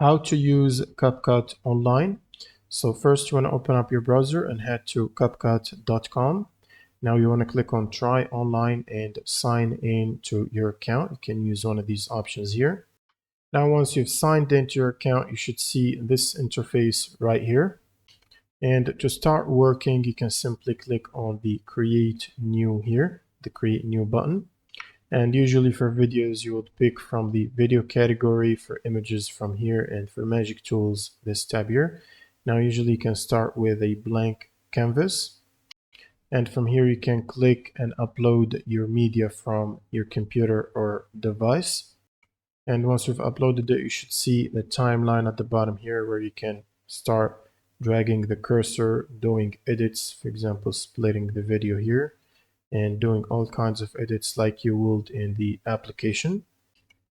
How to use CapCut Online. So first you want to open up your browser and head to CapCut.com. Now you want to click on Try Online and sign in to your account. You can use one of these options here. Now once you've signed into your account, you should see this interface right here. And to start working, you can simply click on the Create New here, the Create New button. And usually for videos, you would pick from the video category, for images from here, and for magic tools, this tab here. Now usually you can start with a blank canvas. And from here you can click and upload your media from your computer or device. And once you've uploaded it, you should see the timeline at the bottom here where you can start dragging the cursor, doing edits, for example, splitting the video here, and doing all kinds of edits like you would in the application.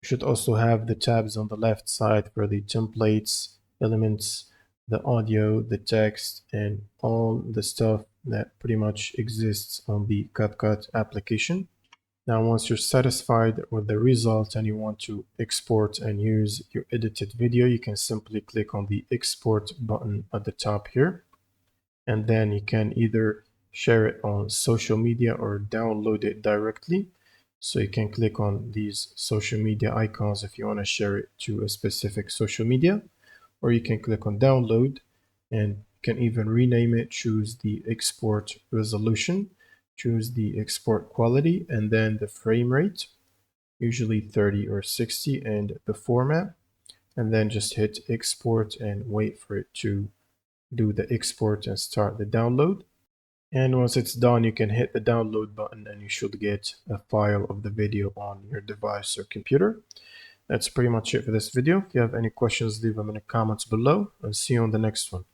You should also have the tabs on the left side for the templates, elements, the audio, the text, and all the stuff that pretty much exists on the CapCut application. Now, once you're satisfied with the result and you want to export and use your edited video, you can simply click on the export button at the top here. And then you can either share it on social media or download it directly. So you can click on these social media icons if you want to share it to a specific social media, or you can click on download and you can even rename it, choose the export resolution, choose the export quality, and then the frame rate, usually 30 or 60, and the format, and then just hit export and wait for it to do the export and start the download. And once it's done, you can hit the download button and you should get a file of the video on your device or computer. That's pretty much it for this video. If you have any questions, leave them in the comments below, and see you on the next one.